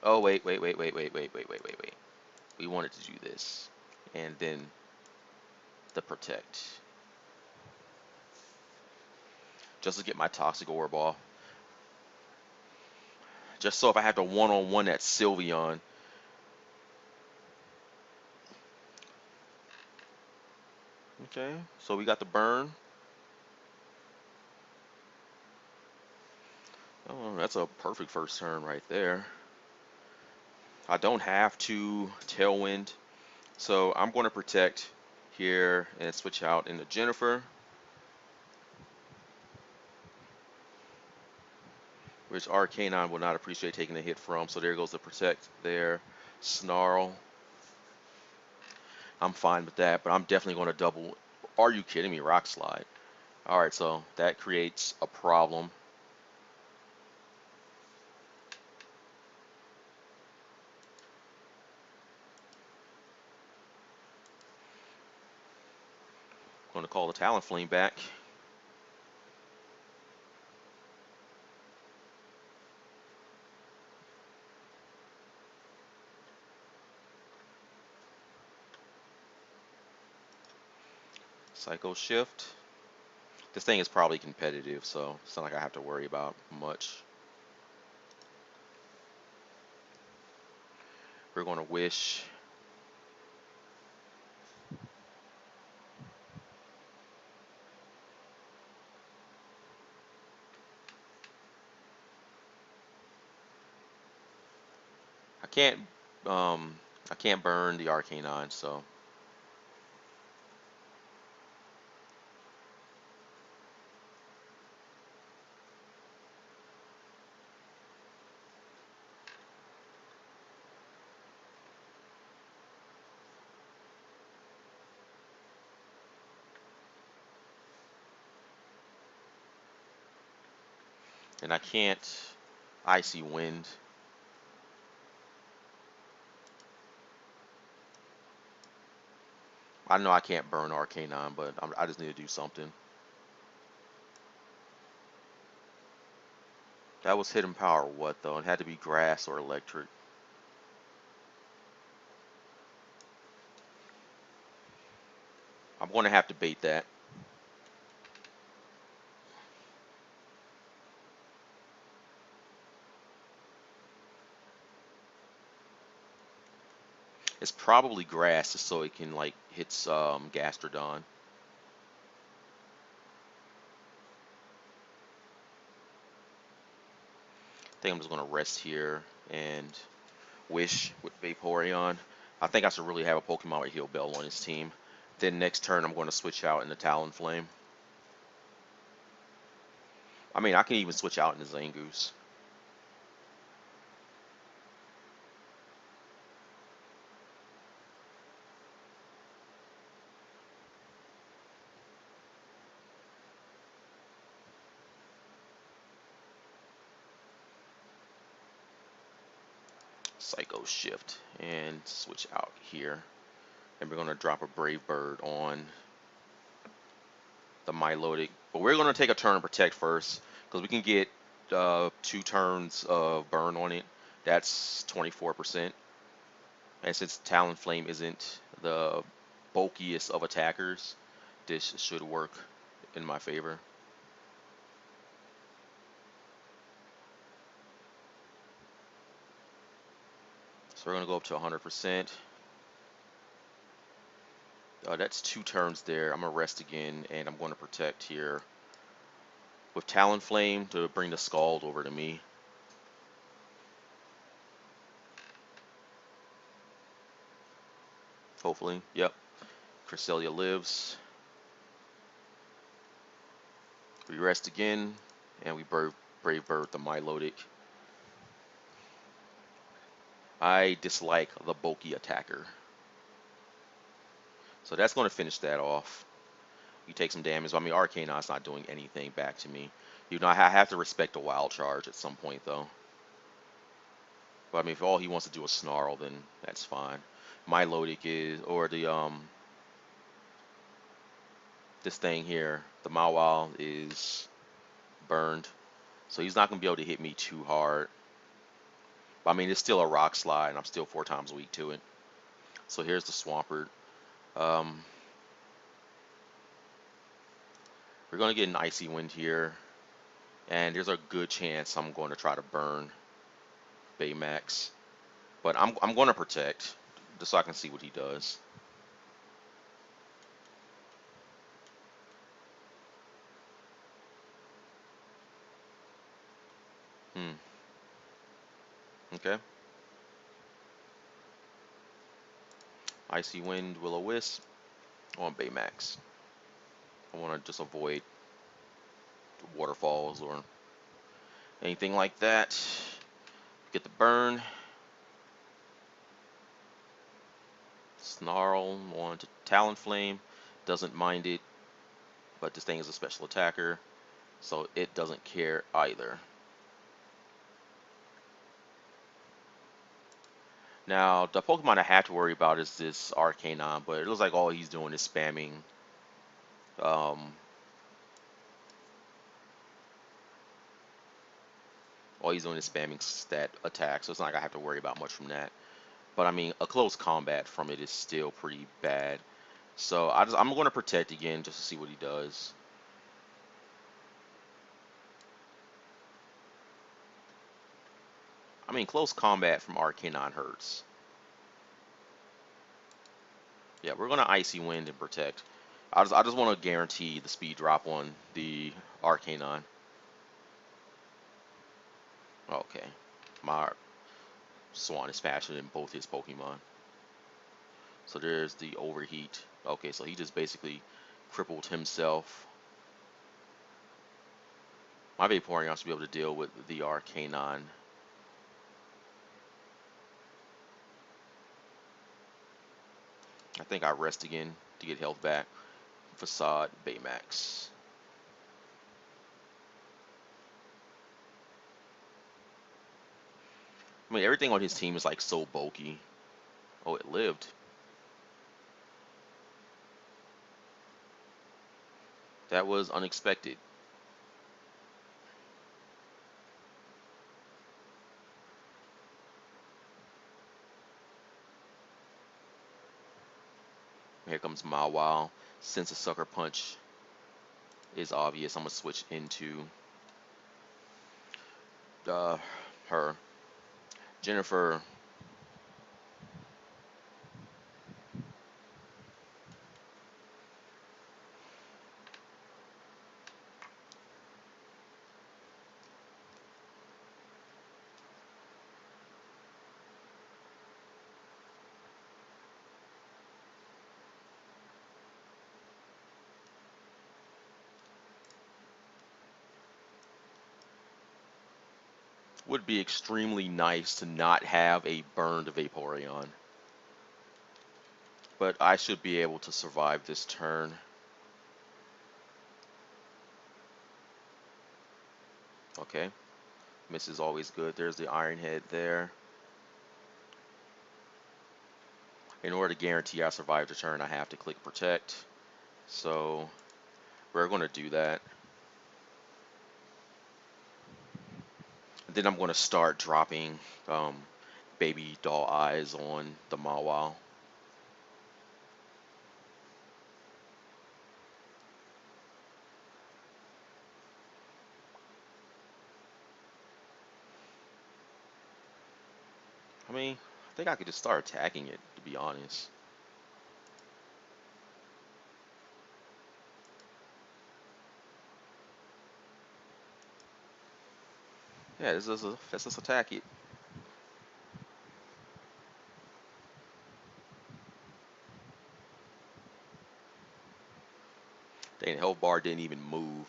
Oh, wait. We wanted to do this. And then the Protect. Just to get my Toxic Orb off. Just so if I have to one-on-one that Sylveon. Okay, so we got the burn. Oh, that's a perfect first turn right there. I don't have to Tailwind, so I'm going to Protect here and switch out into Jennifer, which Arcanine will not appreciate taking a hit from. So there goes the Protect there. Snarl. I'm fine with that, but I'm definitely going to double. Are you kidding me? Rock Slide. All right, so that creates a problem. Going to call the Talonflame back. Psycho Shift. This thing is probably competitive, so it's not like I have to worry about much. We're going to wish. I can't um I can't burn the Arcanine, so and I can't Icy Wind. I know I can't burn Arcanine, but I just need to do something. That was hidden power what though? It had to be grass or electric. I'm going to have to bait that. It's probably grass just so it can like hit Gastrodon. I think I'm just going to rest here and wish with Vaporeon. I think I should really have a Pokemon with Heal Bell on his team. Then next turn I'm going to switch out in the Talonflame. I mean, I can even switch out in the Zangoose. Psycho Shift and switch out here. And we're going to drop a Brave Bird on the Milotic. But we're going to take a turn and protect first because we can get 2 turns of burn on it. That's 24%. And since Talonflame isn't the bulkiest of attackers, this should work in my favor. So we're going to go up to 100%. That's 2 turns there. I'm going to rest again, and I'm going to protect here with Talonflame to bring the Scald over to me. Hopefully. Yep. Cresselia lives. We rest again, and we Brave Bird the Milotic. I dislike the bulky attacker. So that's going to finish that off. You take some damage. I mean, Arcanine's not doing anything back to me. You know, I have to respect a wild charge at some point, though. But I mean, if all he wants to do is snarl, then that's fine. Milotic is, or this thing here, the Mawile is burned, so he's not gonna be able to hit me too hard. But I mean, it's still a rock slide, and I'm still 4 times weak to it. So here's the Swampert. Um, we're gonna get an Icy Wind here, and there's a good chance I'm going to try to burn Baymax. But I'm going to protect, just so I can see what he does. Hmm. Okay. Icy Wind, Will-O-Wisp on Baymax. I want to just avoid waterfalls or anything like that. Get the burn. Snarl on to Talonflame. Doesn't mind it, but this thing is a special attacker, so it doesn't care either. Now, the Pokemon I have to worry about is this Arcanine, but it looks like all he's doing is spamming um, all he's doing is spamming stat attack, so it's not like I have to worry about much from that. But I mean, a close combat from it is still pretty bad. So I'm going to protect again just to see what he does. I mean, close combat from Arcanine hurts. Yeah, we're going to Icy Wind and protect. I just want to guarantee the speed drop on the Arcanine. Okay. My Swan is faster than both his Pokemon. So there's the overheat. Okay, so he just basically crippled himself. My Vaporeon should be able to deal with the Arcanine. I think I rest again to get health back. Facade, Baymax. I mean, everything on his team is like so bulky. Oh, it lived. That was unexpected. Here comes Mawile. Since a Sucker Punch is obvious, I'm going to switch into uh, her. Jennifer. Would be extremely nice to not have a burned Vaporeon. But I should be able to survive this turn. Okay. Miss is always good. There's the Iron Head there. In order to guarantee I survive the turn, I have to click Protect. So we're going to do that. And then I'm going to start dropping um, baby doll eyes on the Mawile. I mean, I think I could just start attacking it, to be honest. Yeah, let's just attack it. Dang, health bar didn't even move.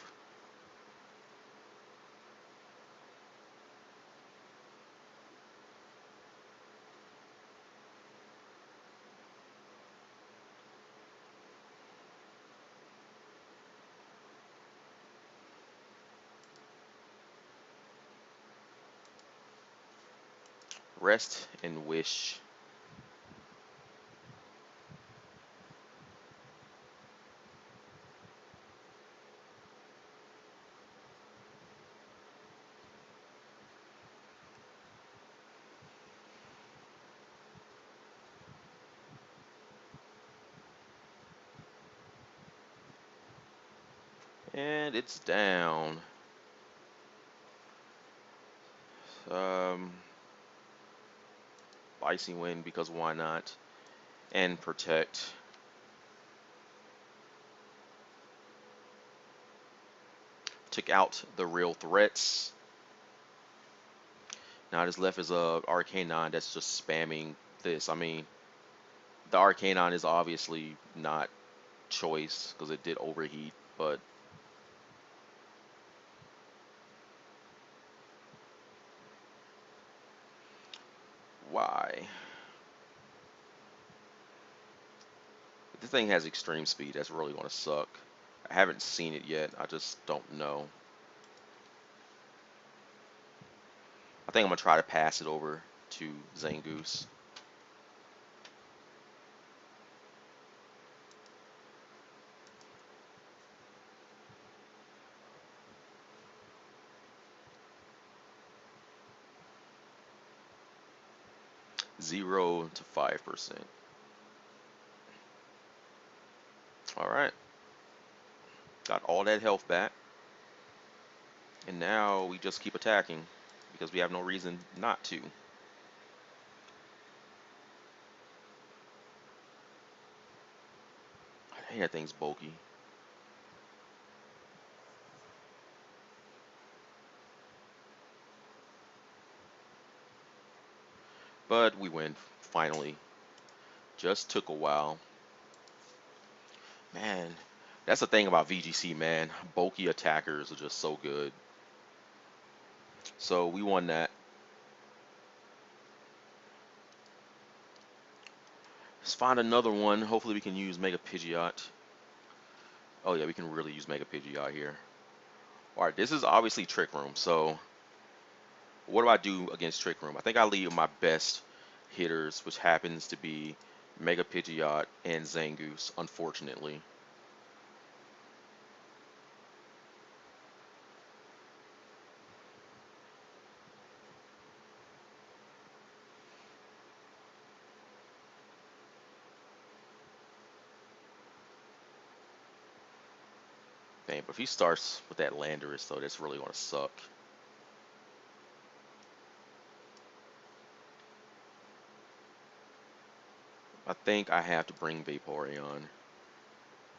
Rest and wish. And it's down. Um, Icy Wind because why not? And protect. Took out the real threats. Now just left is a Arcanine that's just spamming this. I mean, the Arcanine is obviously not choice because it did overheat, but why? If this thing has extreme speed, that's really going to suck. I haven't seen it yet. I just don't know. I think I'm going to try to pass it over to Zangoose. Zero to 5%. All right, got all that health back, and now we just keep attacking because we have no reason not to. I hate that thing's bulky. But we win, finally. Just took a while. Man, that's the thing about VGC, man. Bulky attackers are just so good. So we won that. Let's find another one. Hopefully we can use Mega Pidgeot. Oh yeah, we can really use Mega Pidgeot here. Alright, this is obviously Trick Room. So what do I do against Trick Room? I think I leave my best hitters, which happens to be Mega Pidgeot and Zangoose, unfortunately. Dang, but if he starts with that Landorus, though, that's really going to suck. I think I have to bring Vaporeon,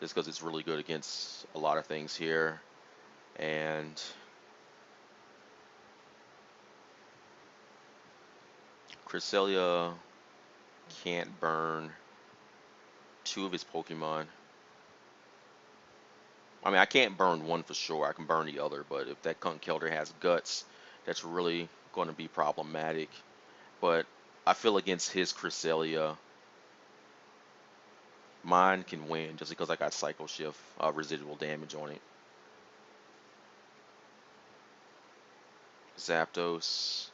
just because it's really good against a lot of things here. And Cresselia can't burn two of his Pokemon. I mean, I can't burn one for sure. I can burn the other, but if that Conkeldurr has guts, that's really going to be problematic. But I feel against his Cresselia, mine can win just because I got Psycho Shift residual damage on it. Zapdos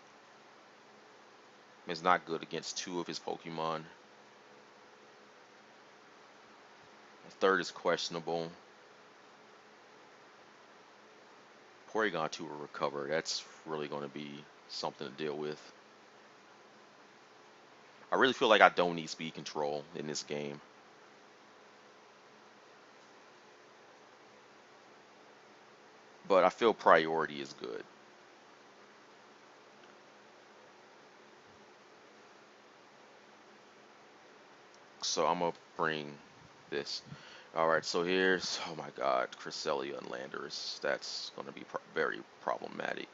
is not good against two of his Pokemon. The third is questionable. Porygon 2 will recover. That's really going to be something to deal with. I really feel like I don't need speed control in this game. But I feel priority is good. So I'm going to bring this. Alright, so here's, oh my god, Cresselia and Landorus. That's going to be very problematic.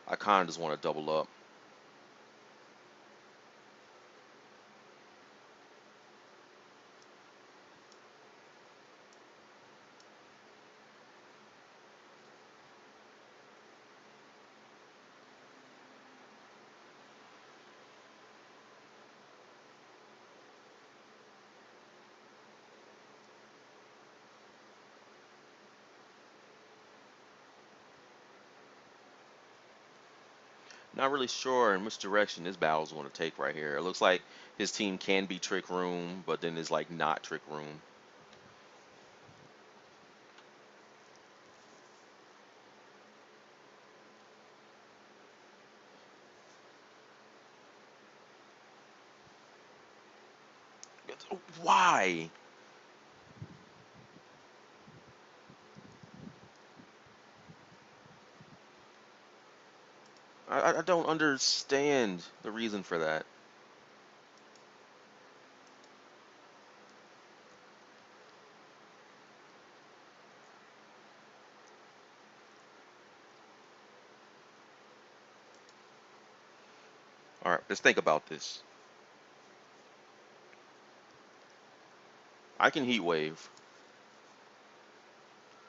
I kind of just want to double up. Not really sure in which direction this battle's going to take right here. It looks like his team can be Trick Room, but then it's like not Trick Room. Why? I don't understand the reason for that. Alright, let's think about this. I can Heat Wave,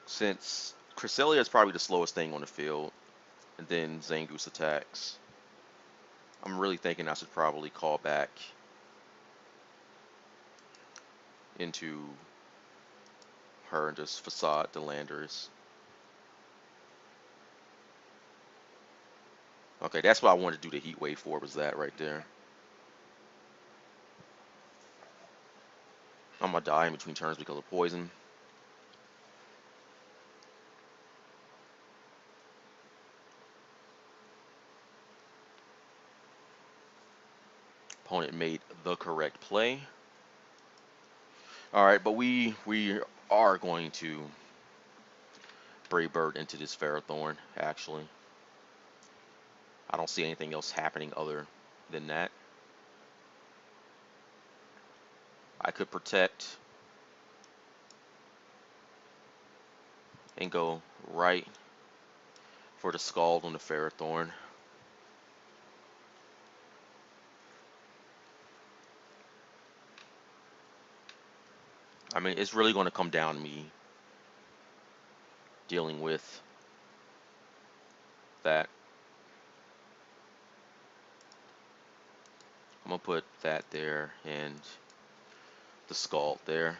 since Cresselia is probably the slowest thing on the field, and then Zangoose attacks. I'm really thinking I should probably call back into her and just facade the Landers. Okay, that's what I wanted to do the Heat Wave for, was that right there. I'm gonna die in between turns because of poison. Opponent made the correct play. All right, but we are going to Brave Bird into this Ferrothorn, actually. I don't see anything else happening other than that. I could protect and go right for the Scald on the Ferrothorn. I mean, it's really going to come down to me dealing with that. I'm going to put that there and the Scald there.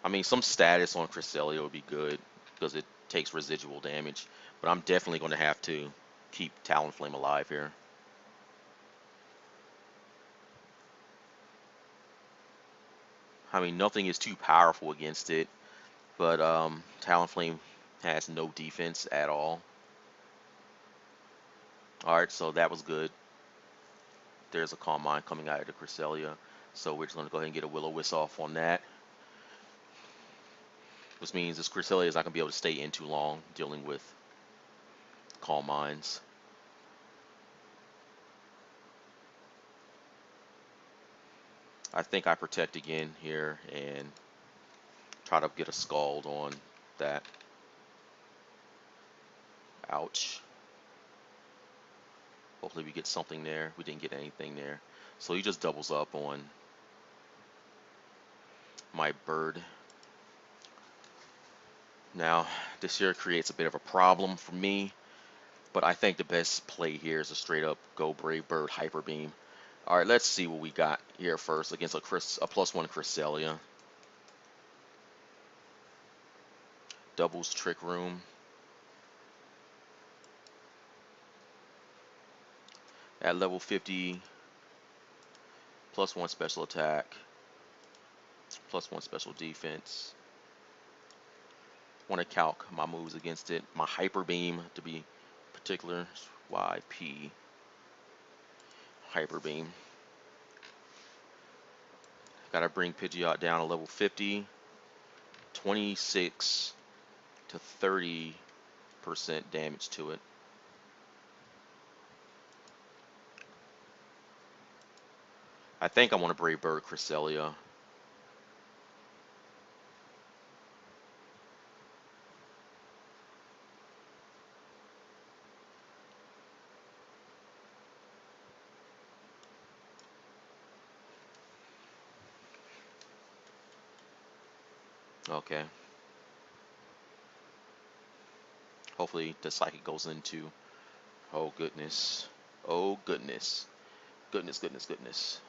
I mean, some status on Cresselia would be good because it takes residual damage, but I'm definitely going to have to keep Talonflame alive here. I mean, nothing is too powerful against it, but Talonflame has no defense at all. Alright, so that was good. There's a Calm Mind coming out of the Cresselia, so we're just going to go ahead and get a Will-O-Wisp off on that. Which means this Cresselia is not going to be able to stay in too long dealing with Calm Minds. I think I protect again here and try to get a Scald on that. Ouch. Hopefully we get something there. We didn't get anything there. So he just doubles up on my bird. Now, this here creates a bit of a problem for me, but I think the best play here is a straight up go Brave Bird Hyper Beam. Alright, let's see what we got here first against a +1 Cresselia. Doubles Trick Room. At level 50, +1 special attack, +1 special defense. Want to calc my moves against it. My Hyper Beam, to be particular, YP Hyper Beam. Gotta bring Pidgeot down to level 50, 26 to 30% damage to it. I think I want to Brave Bird Cresselia. Okay. Hopefully the Psychic goes into... Oh goodness. Oh goodness. Goodness, goodness, goodness.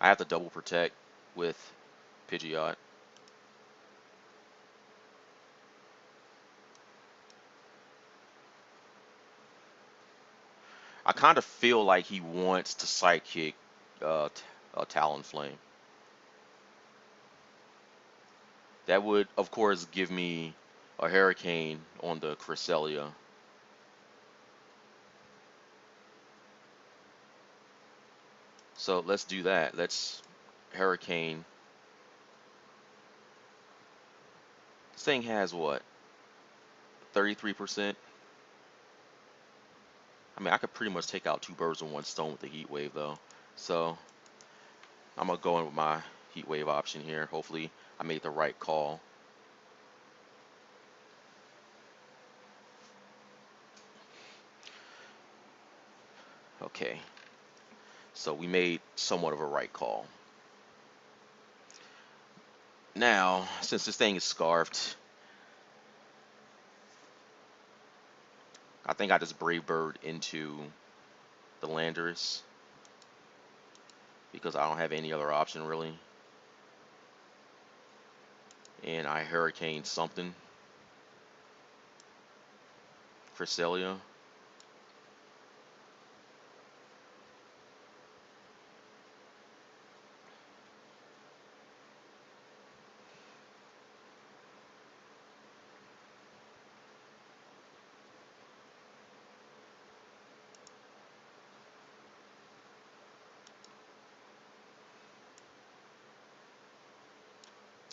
I have to double protect with Pidgeot. I kind of feel like he wants to Psychic Talonflame. That would, of course, give me a Hurricane on the Cresselia. So let's do that. Let's Hurricane. This thing has what? 33%? I mean, I could pretty much take out 2 birds with 1 stone with the Heat Wave, though. So I'm going to go in with my Heat Wave option here. Hopefully I made the right call. Okay. So we made somewhat of a right call. Now, since this thing is scarfed, I think I just Brave Bird into the Landorus because I don't have any other option really. And I Hurricane something. Cresselia.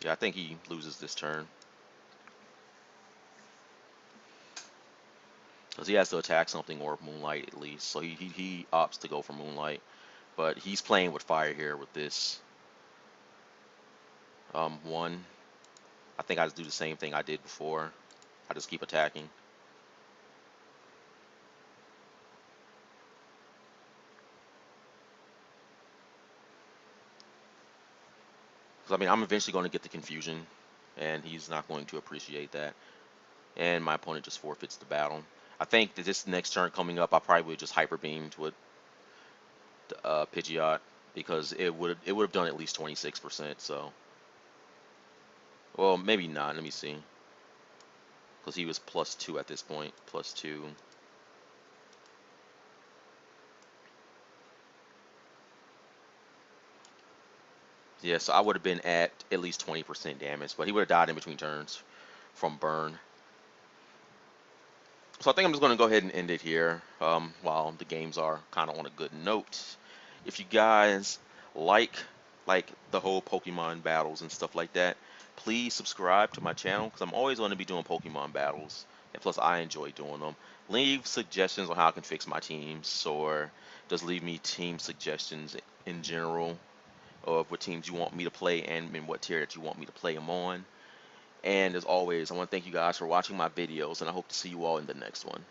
Yeah, I think he loses this turn. Because he has to attack something or Moonlight at least. So he opts to go for Moonlight. But he's playing with fire here with this. One. I think I just do the same thing I did before. I just keep attacking. Because, I mean, I'm eventually going to get the confusion. And he's not going to appreciate that. And my opponent just forfeits the battle. I think that this next turn coming up, I probably would just hyper beamed with Pidgeot because it would have done at least 26%. So, well, maybe not. Let me see. Because he was +2 at this point. +2. Yeah, so I would have been at least 20% damage, but he would have died in between turns from burn. So I think I'm just going to go ahead and end it here while the games are kind of on a good note. If you guys like the whole Pokemon battles and stuff like that, please subscribe to my channel because I'm always going to be doing Pokemon battles. And plus, I enjoy doing them. Leave suggestions on how I can fix my teams, or just leave me team suggestions in general of what teams you want me to play and in what tier that you want me to play them on. And as always, I want to thank you guys for watching my videos, and I hope to see you all in the next one.